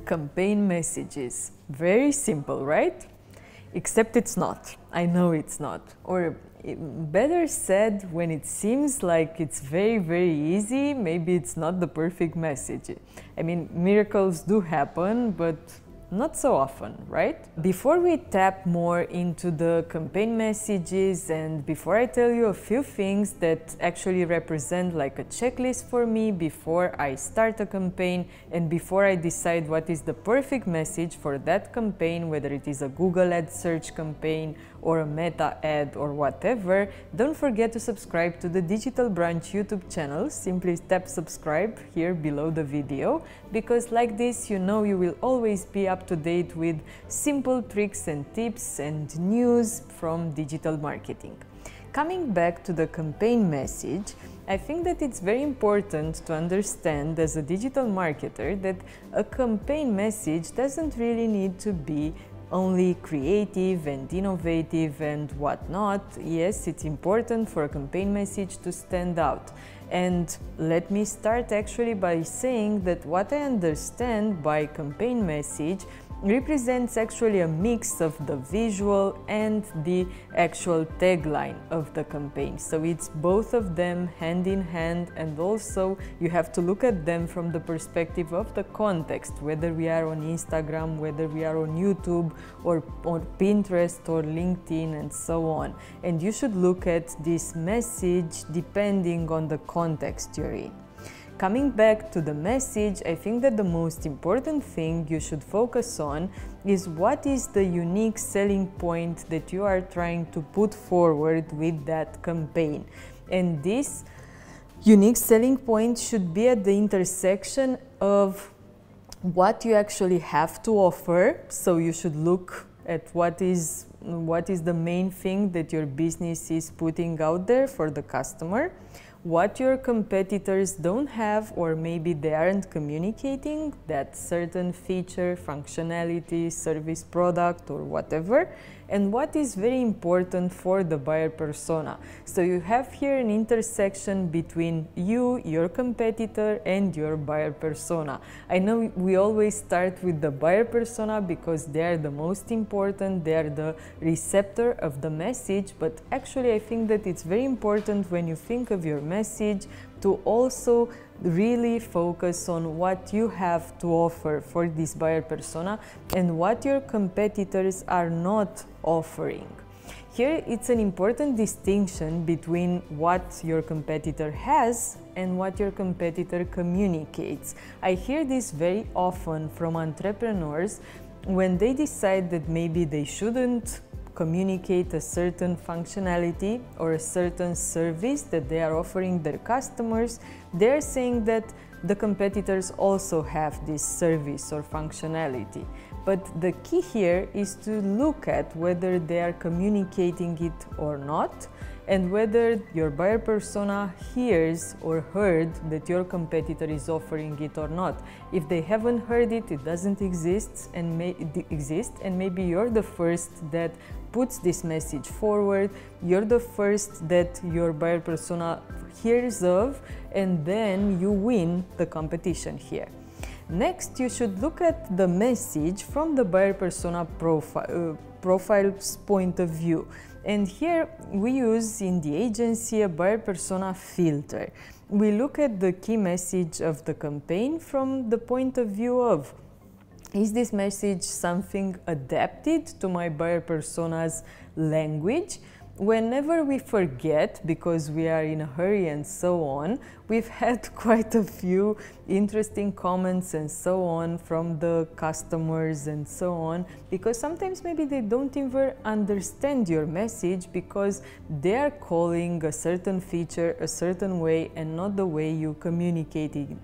Campaign messages. Very simple, right? Except it's not. I know it's not. Or better said, when it seems like it's very easy, maybe it's not the perfect message. I mean, miracles do happen, but not so often, right? Before we tap more into the campaign messages and before I tell you a few things that actually represent like a checklist for me before I start a campaign and before I decide what is the perfect message for that campaign, whether it is a Google ad search campaign or a meta ad or whatever, don't forget to subscribe to the Digital Brunch YouTube channel. Simply tap subscribe here below the video, because like this, you know, you will always be up to date with simple tricks and tips and news from digital marketing. Coming back to the campaign message, I think that it's very important to understand as a digital marketer that a campaign message doesn't really need to be only creative and innovative and whatnot. Yes, it's important for a campaign message to stand out. And let me start actually by saying that what I understand by campaign message represents actually a mix of the visual and the actual tagline of the campaign. So it's both of them hand in hand, and also you have to look at them from the perspective of the context, whether we are on Instagram, whether we are on YouTube or on Pinterest or LinkedIn and so on. And you should look at this message depending on the context you're in. Coming back to the message, I think that the most important thing you should focus on is what is the unique selling point that you are trying to put forward with that campaign. And this unique selling point should be at the intersection of what you actually have to offer. So you should look at what is the main thing that your business is putting out there for the customer, what your competitors don't have, or maybe they aren't communicating that certain feature, functionality, service, product, or whatever, and what is very important for the buyer persona. So you have here an intersection between you, your competitor, and your buyer persona. I know we always start with the buyer persona because they are the most important, they are the receptor of the message, but actually I think that it's very important when you think of your message to also really focus on what you have to offer for this buyer persona and what your competitors are not offering. Here it's an important distinction between what your competitor has and what your competitor communicates. I hear this very often from entrepreneurs when they decide that maybe they shouldn't communicate a certain functionality or a certain service that they are offering their customers. They're saying that the competitors also have this service or functionality. But the key here is to look at whether they are communicating it or not, and whether your buyer persona hears or heard that your competitor is offering it or not. If they haven't heard it, it doesn't exist, and maybe you're the first that puts this message forward, you're the first that your buyer persona hears of, and then you win the competition here. Next, you should look at the message from the buyer persona profile's point of view. And here we use in the agency a buyer persona filter. We look at the key message of the campaign from the point of view of, is this message something adapted to my buyer persona's language? Whenever we forget, because we are in a hurry and so on, we've had quite a few interesting comments and so on from the customers and so on, because sometimes maybe they don't even understand your message because they are calling a certain feature a certain way and not the way you communicated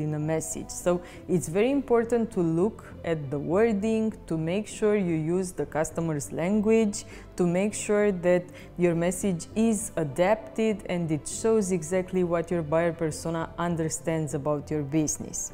in a message. So it's very important to look at the wording, to make sure you use the customer's language, to make sure that your message is adapted and it shows exactly what your buyer persona understands about your business.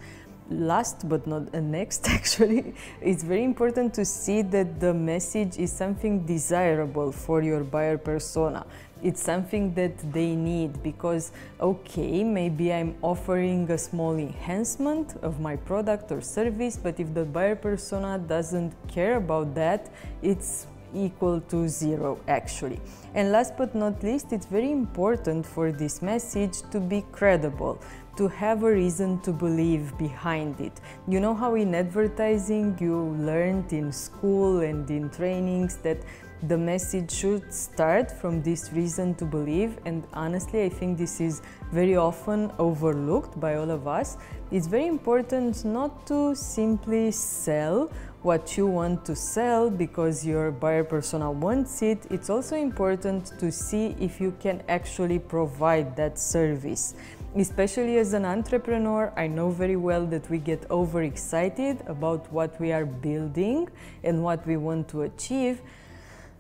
last but not next, actually, it's very important to see that the message is something desirable for your buyer persona. It's something that they need because, okay, maybe I'm offering a small enhancement of my product or service, but if the buyer persona doesn't care about that, it's equal to zero actually. And last but not least, it's very important for this message to be credible, to have a reason to believe behind it. You know how in advertising you learned in school and in trainings that the message should start from this reason to believe, and honestly I think this is very often overlooked by all of us. It's very important not to simply sell what you want to sell because your buyer persona wants it. It's also important to see if you can actually provide that service. Especially as an entrepreneur, I know very well that we get overexcited about what we are building and what we want to achieve.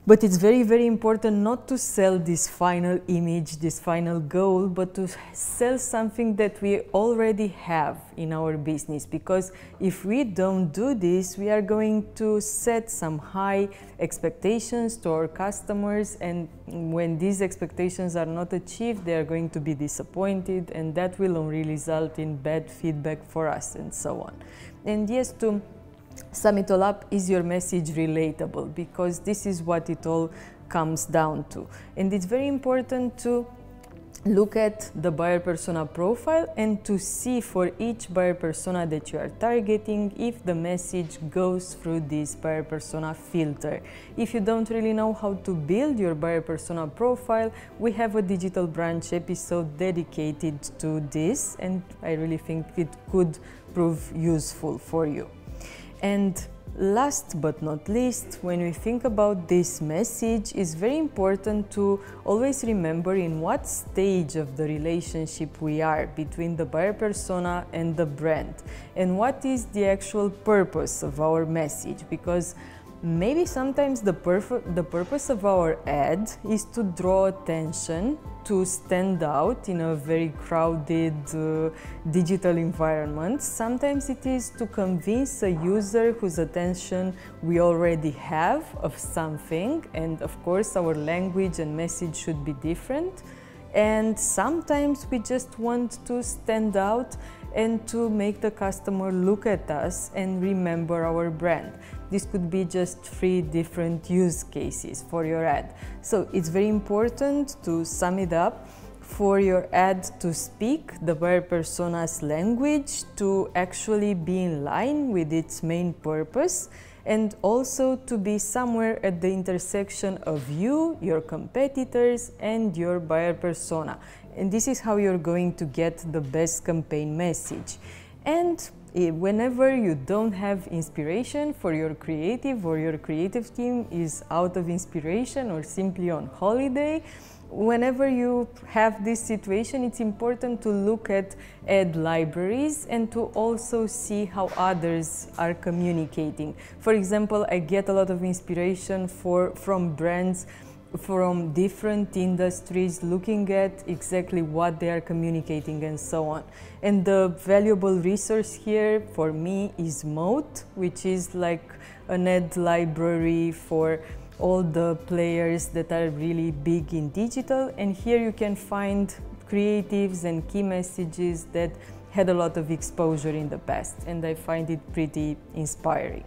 But it's very, very important not to sell this final image, this final goal, but to sell something that we already have in our business. Because if we don't do this, we are going to set some high expectations to our customers, and when these expectations are not achieved, they are going to be disappointed, and that will only result in bad feedback for us and so on. And yes, to sum it all up, is your message relatable? Because this is what it all comes down to. And it's very important to look at the buyer persona profile and to see for each buyer persona that you are targeting if the message goes through this buyer persona filter. If you don't really know how to build your buyer persona profile, we have a Digital Brunch episode dedicated to this, and I really think it could prove useful for you. And last but not least, when we think about this message, it's very important to always remember in what stage of the relationship we are between the buyer persona and the brand, and what is the actual purpose of our message. Because maybe sometimes the purpose of our ad is to draw attention, to stand out in a very crowded digital environment. Sometimes it is to convince a user whose attention we already have of something, and of course our language and message should be different. And sometimes we just want to stand out and to make the customer look at us and remember our brand. This could be just 3 different use cases for your ad. So it's very important to sum it up, for your ad to speak the buyer persona's language, to actually be in line with its main purpose, and also to be somewhere at the intersection of you, your competitors, and your buyer persona. And this is how you're going to get the best campaign message. And whenever you don't have inspiration for your creative, or your creative team is out of inspiration or simply on holiday, whenever you have this situation, it's important to look at ad libraries and to also see how others are communicating. For example, I get a lot of inspiration from brands from different industries, looking at exactly what they are communicating and so on. And the valuable resource here for me is Moat, which is like an ad library for all the players that are really big in digital. And here you can find creatives and key messages that had a lot of exposure in the past, and I find it pretty inspiring.